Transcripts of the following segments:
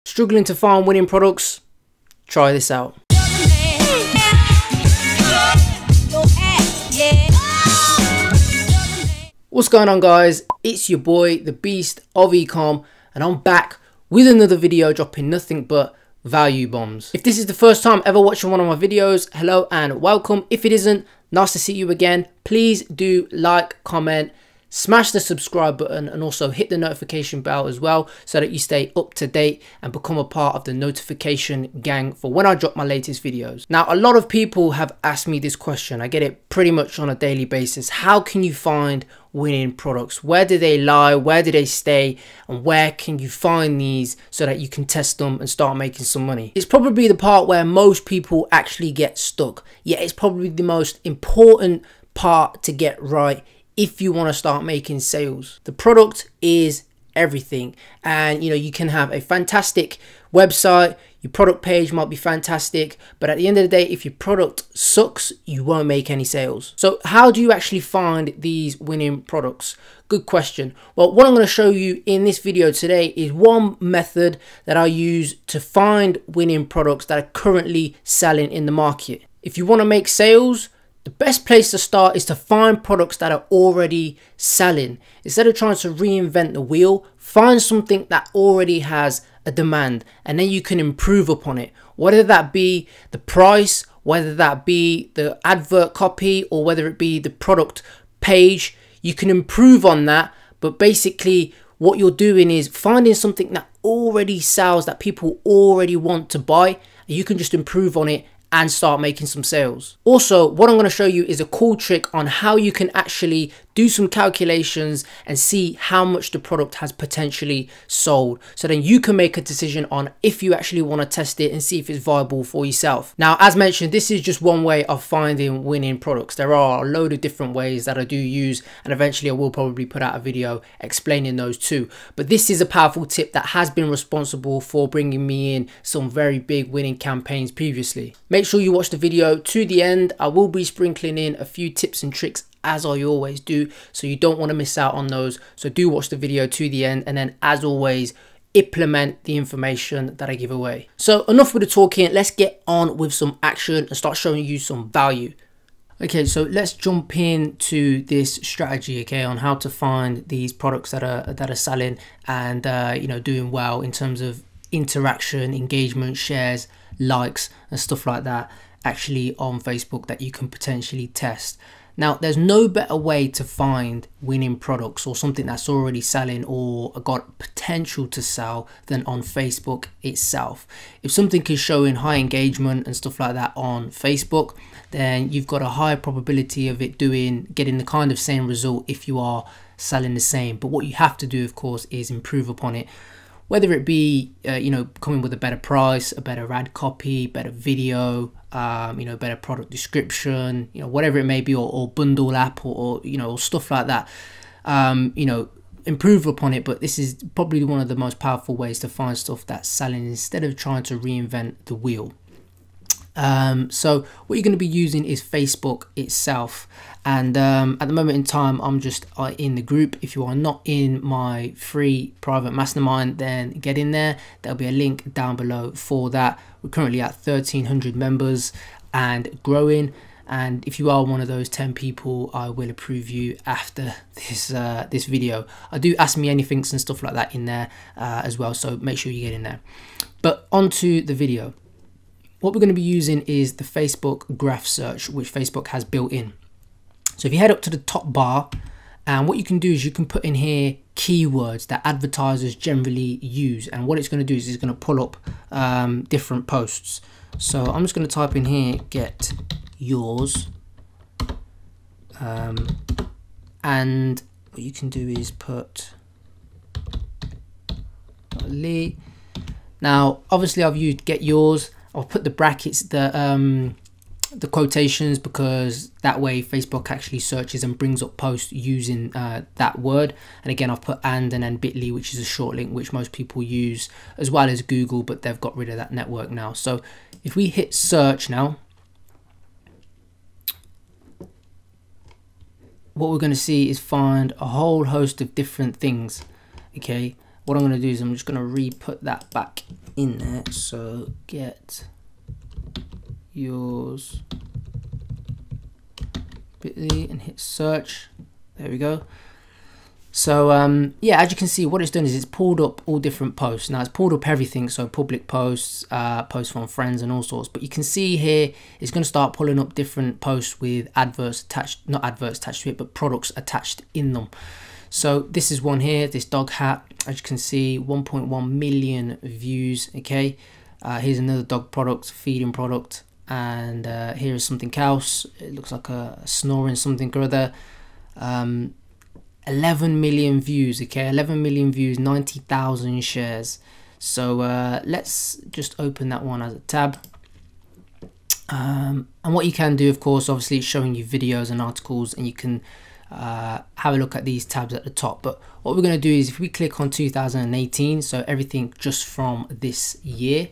Struggling to find winning products? Try this out. What's going on, guys? It's your boy, the beast of Ecom, and I'm back with another video dropping nothing but value bombs. If this is the first time ever watching one of my videos, hello and welcome. If it isn't, nice to see you again. Please do like, comment, smash the subscribe button, and also hit the notification bell as well so that you stay up to date and become a part of the notification gang for when I drop my latest videos. Now, a lot of people have asked me this question. I get it pretty much on a daily basis. How can you find winning products? Where do they lie? Where do they stay? And where can you find these so that you can test them and start making some money? It's probably the part where most people actually get stuck. Yet it's probably the most important part to get right if you want to start making sales. The product is everything, and you can have a fantastic website, your product page might be fantastic, but at the end of the day, if your product sucks, you won't make any sales. So how do you actually find these winning products? Good question. Well, what I'm going to show you in this video today is one method that I use to find winning products that are currently selling in the market. If you want to make sales, the best place to start is to find products that are already selling. Instead of trying to reinvent the wheel, find something that already has a demand, and then you can improve upon it. Whether that be the price, whether that be the advert copy, or whether it be the product page, you can improve on that. But basically what you're doing is finding something that already sells, that people already want to buy, and you can just improve on it and start making some sales. Also, what I'm going to show you is a cool trick on how you can actually do some calculations and see how much the product has potentially sold, so then you can make a decision on if you actually want to test it and see if it's viable for yourself. Now, as mentioned, this is just one way of finding winning products. There are a load of different ways that I do use, and eventually I will probably put out a video explaining those too. But this is a powerful tip that has been responsible for bringing me in some very big winning campaigns previously. Make sure you watch the video to the end. I will be sprinkling in a few tips and tricks as I always do, so you don't want to miss out on those. So do watch the video to the end, and then as always, implement the information that I give away. So enough with the talking, let's get on with some action and start showing you some value. Okay, so let's jump into this strategy, okay, on how to find these products that are selling and doing well in terms of interaction, engagement, shares, likes and stuff like that actually on Facebook that you can potentially test. Now, there's no better way to find winning products or something that's already selling or got potential to sell than on Facebook itself. If something is showing high engagement and stuff like that on Facebook, then you've got a high probability of it getting the kind of same result if you are selling the same. But what you have to do, of course, is improve upon it. Whether it be, coming with a better price, a better ad copy, better video, better product description, whatever it may be, or bundle app or stuff like that, improve upon it. But this is probably one of the most powerful ways to find stuff that's selling instead of trying to reinvent the wheel. So what you're going to be using is Facebook itself, and at the moment in time I'm just in the group. If you are not in my free private mastermind, then get in there. There'll be a link down below for that. We're currently at 1,300 members and growing, and if you are one of those 10 people, I will approve you after this video. I do ask me anythings and stuff like that in there as well, so make sure you get in there. But onto the video. What we're going to be using is the Facebook graph search, which Facebook has built in. So if you head up to the top bar, and what you can do is you can put in here keywords that advertisers generally use, and what it's going to do is it's going to pull up different posts. So I'm just going to type in here, get yours, and what you can do is put Lee. Now obviously I've used get yours. I'll put the brackets, the quotations, because that way Facebook actually searches and brings up posts using that word. And again, I've put and then bit.ly, which is a short link which most people use, as well as Google, but they've got rid of that network now. So if we hit search now, what we're going to see is find a whole host of different things. Okay, what I'm going to do is I'm just going to re-put that back in there. So get yours bit.ly and hit search. There we go. So yeah, as you can see, what it's done is it's pulled up all different posts. Now it's pulled up everything, so public posts, posts from friends and all sorts. But you can see here, it's going to start pulling up different posts with adverts attached, not adverts attached to it, but products attached in them. So this is one here, this dog hat. As you can see, 1.1 million views. Okay, here's another dog product, feeding product, and here is something else. It looks like a snoring something or other. 11 million views. Okay, 11 million views, 90,000 shares. So let's just open that one as a tab. And what you can do, of course, obviously it's showing you videos and articles, and you can have a look at these tabs at the top. But what we're going to do is if we click on 2018, so everything just from this year,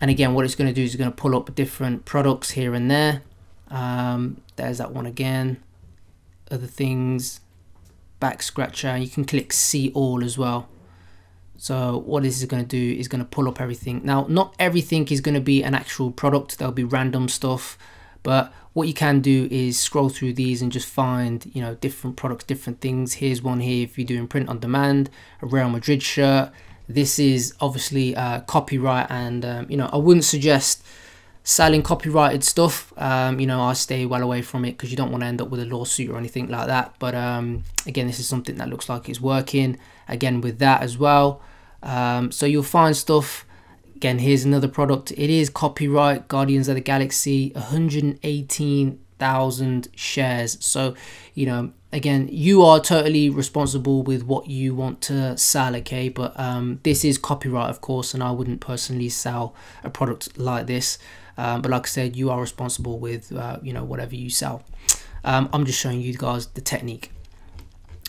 and again what it's going to do is it's going to pull up different products here and there. There's that one again. Other things, back scratcher. You can click see all as well. So what this is going to do is going to pull up everything. Now not everything is going to be an actual product, there'll be random stuff, but what you can do is scroll through these and just find, you know, different products, different things. Here's one here if you're doing print on demand, a Real Madrid shirt. This is obviously copyright, and you know, I wouldn't suggest selling copyrighted stuff. You know, I stay well away from it because you don't want to end up with a lawsuit or anything like that. But again, this is something that looks like it's working again with that as well. So you'll find stuff. Again, here's another product. It is copyright, Guardians of the Galaxy, 118,000 shares. So, you know, again, you are totally responsible with what you want to sell, okay? But this is copyright, of course, and I wouldn't personally sell a product like this. But like I said, you are responsible with you know, whatever you sell. I'm just showing you guys the technique.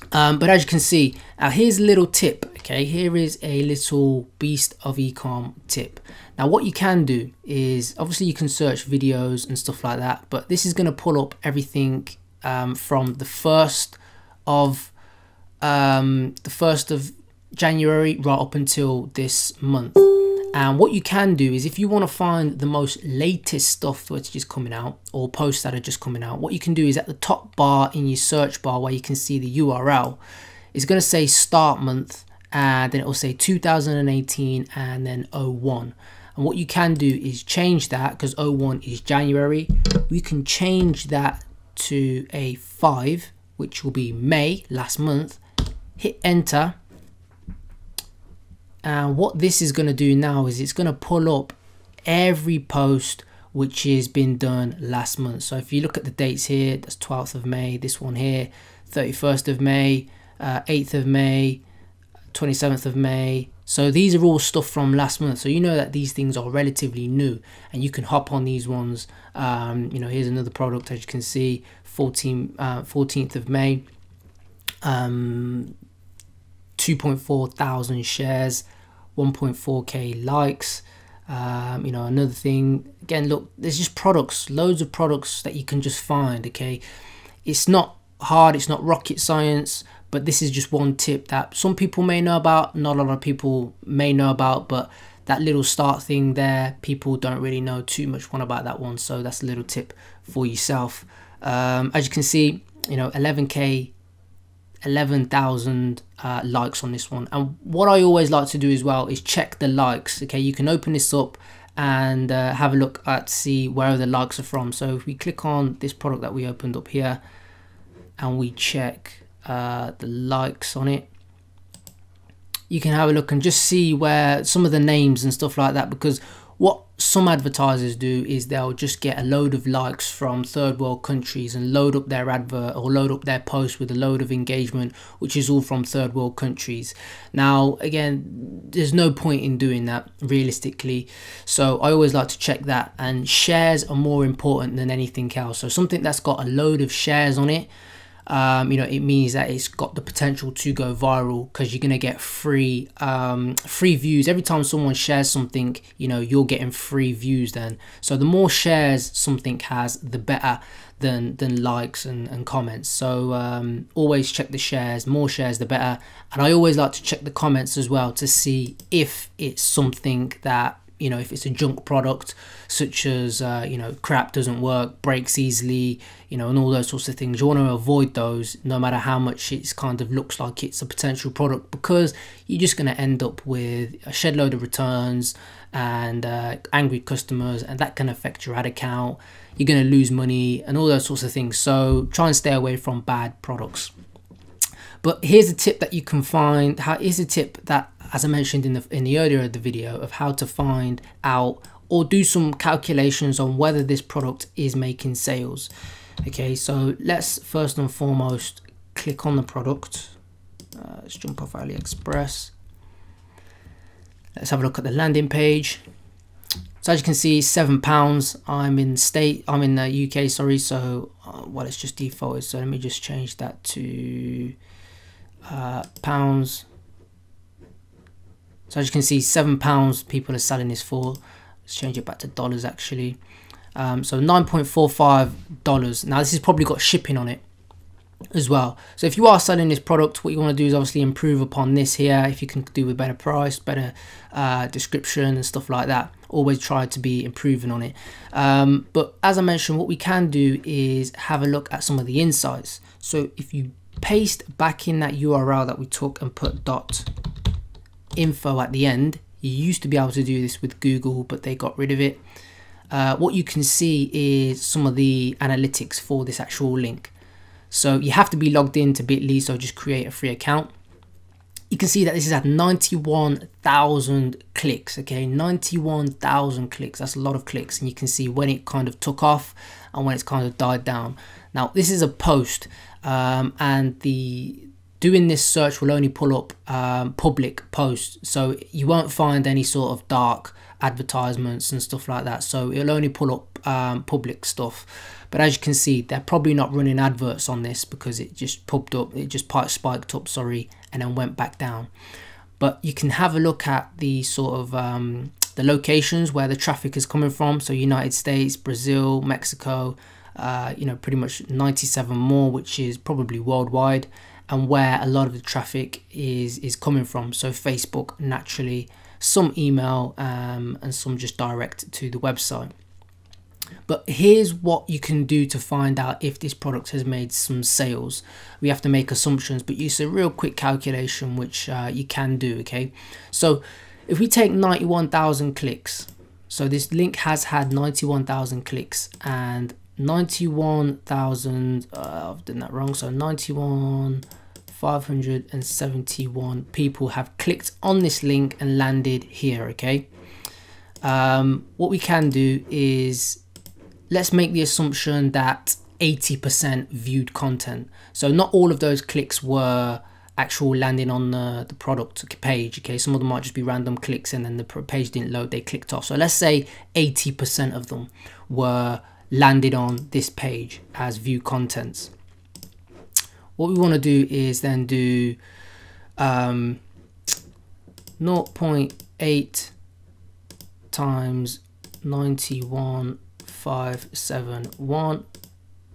But as you can see, here's a little tip. Okay, here is a little beast of ecom tip. Now what you can do is obviously you can search videos and stuff like that, but this is going to pull up everything from the 1st of January right up until this month. And what you can do is if you want to find the most latest stuff that's just coming out, or posts that are just coming out, what you can do is at the top bar in your search bar where you can see the URL, it's going to say start month, and then it will say 2018 and then 01. And what you can do is change that, because 01 is January, we can change that to a 5, which will be May, last month. Hit enter. And what this is going to do now is it's going to pull up every post which has been done last month. So if you look at the dates here, that's 12th of May, this one here, 31st of May, 8th of May, 27th of May. So these are all stuff from last month. So you know that these things are relatively new, and you can hop on these ones. You know, here's another product, as you can see, 14th of May. 2.4 thousand shares, 1.4k likes. You know, another thing, again, look, there's just products, loads of products that you can just find. Okay, it's not hard, it's not rocket science, but this is just one tip that some people may know about, not a lot of people may know about, but that little start thing there, people don't really know too much about that one. So that's a little tip for yourself. As you can see, you know, 11,000 likes on this one. And what I always like to do as well is check the likes. Okay, you can open this up and have a look at see where the likes are from. So if we click on this product that we opened up here and we check the likes on it, you can have a look and just see where some of the names and stuff like that, because what some advertisers do is they'll just get a load of likes from third world countries and load up their advert or load up their post with a load of engagement, which is all from third world countries. Now again, there's no point in doing that realistically, so I always like to check that, and shares are more important than anything else. So something that's got a load of shares on it, you know, it means that it's got the potential to go viral, because you're going to get free views every time someone shares something. You know, you're getting free views then. So the more shares something has, the better than likes and comments. So always check the shares. More shares the better. And I always like to check the comments as well to see if it's something that, you know, if it's a junk product, such as you know, crap, doesn't work, breaks easily, you know, and all those sorts of things. You want to avoid those, no matter how much it's kind of looks like it's a potential product, because you're just going to end up with a shed load of returns and angry customers, and that can affect your ad account. You're going to lose money and all those sorts of things. So try and stay away from bad products. But here's a tip that you can find. Here's a tip that, as I mentioned in the earlier of the video, of how to find out or do some calculations on whether this product is making sales. Okay, so let's first and foremost click on the product. Let's jump off Aliexpress. Let's have a look at the landing page. So as you can see, £7. I'm in the UK, sorry. So well, it's just defaulted. So let me just change that to pounds. So as you can see, £7 people are selling this for. Let's change it back to dollars actually. So $9.45. Now this has probably got shipping on it as well. So if you are selling this product, what you want to do is obviously improve upon this here. If you can do a better price, better description and stuff like that, always try to be improving on it. But as I mentioned, what we can do is have a look at some of the insights. So if you paste back in that URL that we took and put .info at the end, you used to be able to do this with Google, but they got rid of it. What you can see is some of the analytics for this actual link. So you have to be logged in to Bitly, so just create a free account. You can see that this is at 91,000 clicks, okay, 91,000 clicks. That's a lot of clicks, and you can see when it kind of took off and when it's kind of died down. Now this is a post, and doing this search will only pull up public posts, so you won't find any sort of dark advertisements and stuff like that. So it'll only pull up public stuff. But as you can see, they're probably not running adverts on this because it just popped up, it just spiked up, sorry, and then went back down. But you can have a look at the sort of the locations where the traffic is coming from. So United States, Brazil, Mexico, you know, pretty much 97 more, which is probably worldwide, and where a lot of the traffic is coming from. So Facebook, naturally, some email, and some just direct to the website. But here's what you can do to find out if this product has made some sales. We have to make assumptions, but use a real quick calculation, which you can do, okay? So if we take 91,000 clicks, so this link has had 91,000 clicks, and 91,000, I've done that wrong, so 91,571 people have clicked on this link and landed here, okay? What we can do is, let's make the assumption that 80% viewed content. So not all of those clicks were actual landing on the product page, okay? Some of them might just be random clicks and then the page didn't load, they clicked off. So let's say 80% of them were landed on this page as view contents. What we want to do is then do 0.8 times 91,571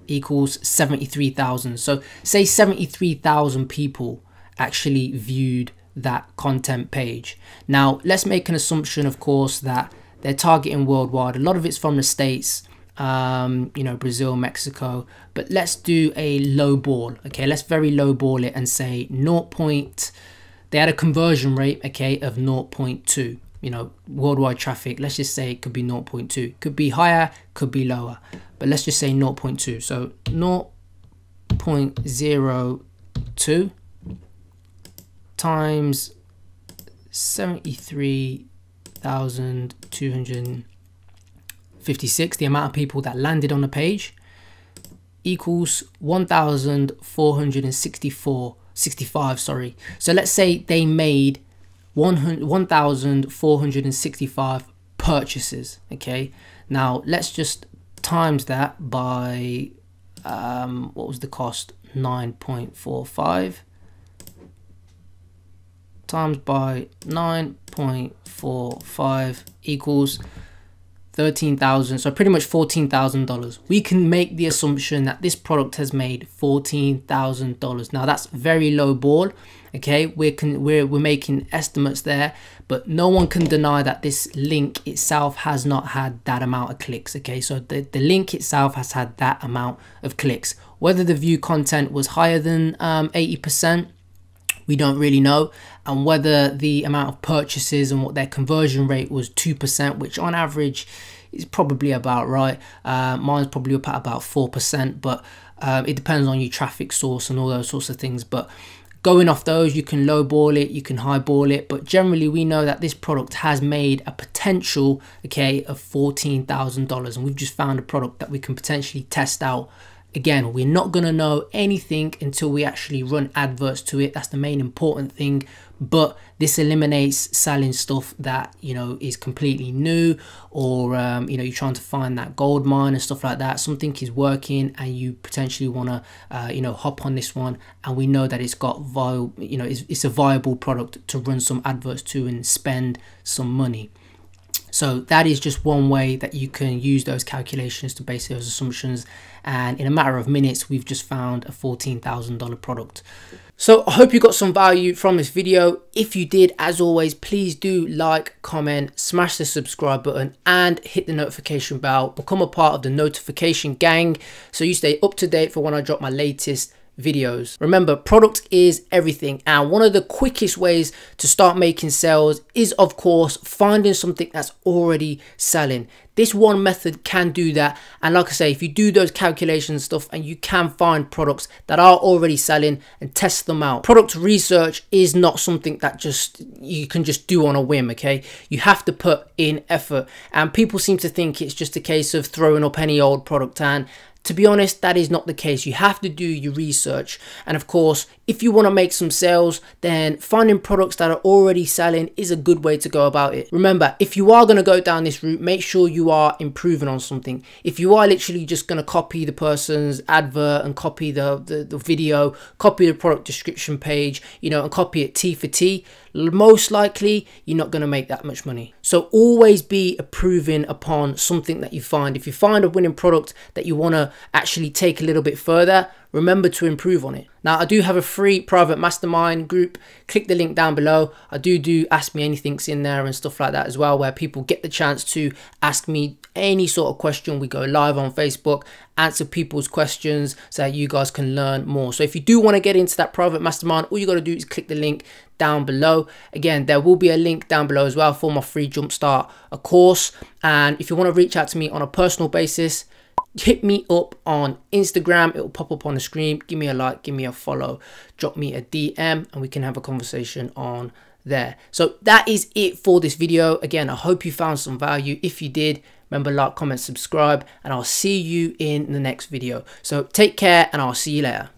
equals 73,000. So say 73,000 people actually viewed that content page. Now let's make an assumption, of course, that they're targeting worldwide. A lot of it's from the States, you know, Brazil, Mexico, but let's do a low ball, okay? Let's very low ball it and say they had a conversion rate, okay, of 0.2. You know, worldwide traffic, let's just say it could be 0.2, could be higher, could be lower, but let's just say 0.2. So 0.02 times 73,256, the amount of people that landed on the page, equals 1,465, sorry. So let's say they made 1,465 purchases, okay? Now let's just times that by what was the cost? 9.45 times by 9.45 equals 13,000, so pretty much $14,000. We can make the assumption that this product has made $14,000. Now that's very low ball, okay? We're making estimates there, but no one can deny that this link itself has not had that amount of clicks, okay? So the link itself has had that amount of clicks. Whether the view content was higher than 80%, we don't really know, and whether the amount of purchases and what their conversion rate was 2%, which on average is probably about right. Mine's probably up at about 4%, but it depends on your traffic source and all those sorts of things. But going off those, you can lowball it, you can highball it, but generally we know that this product has made a potential, okay, of $14,000, and we've just found a product that we can potentially test out. Again, we're not going to know anything until we actually run adverts to it. That's the main important thing. But this eliminates selling stuff that, you know, is completely new, or you know, you're trying to find that gold mine and stuff like that. Something is working and you potentially want to you know, hop on this one, and we know that it's got you know, it's a viable product to run some adverts to and spend some money. So that is just one way that you can use those calculations to base those assumptions, and in a matter of minutes we've just found a $14,000 product. So I hope you got some value from this video. If you did, as always, please do like, comment, smash the subscribe button and hit the notification bell. Become a part of the notification gang so you stay up to date for when I drop my latest videos. Remember, product is everything, and one of the quickest ways to start making sales is, of course, finding something that's already selling. This one method can do that, and like I say, if you do those calculations stuff and you can find products that are already selling and test them out. Product research is not something that you can just do on a whim, okay? You have to put in effort, and people seem to think it's just a case of throwing up any old product, and to be honest, that is not the case. You have to do your research. And of course, if you want to make some sales, then finding products that are already selling is a good way to go about it. Remember, if you are going to go down this route, make sure you are improving on something. If you are literally just going to copy the person's advert and copy the video, copy the product description page, you know, and copy it T for T, most likely you're not going to make that much money. So always be improving upon something that you find. If you find a winning product that you want to actually take a little bit further, remember to improve on it. Now, I do have a free private mastermind group. Click the link down below. I do Ask Me Anything's in there and stuff like that as well, where people get the chance to ask me any sort of question. We go live on Facebook, answer people's questions so that you guys can learn more. So if you do want to get into that private mastermind, all you got to do is click the link down below. Again, there will be a link down below as well for my free Jumpstart course. And if you want to reach out to me on a personal basis, hit me up on Instagram. It will pop up on the screen. Give me a like, give me a follow, drop me a DM, and we can have a conversation on there. So that is it for this video. Again, I hope you found some value. If you did, remember, like, comment, subscribe, and I'll see you in the next video. So take care, and I'll see you later.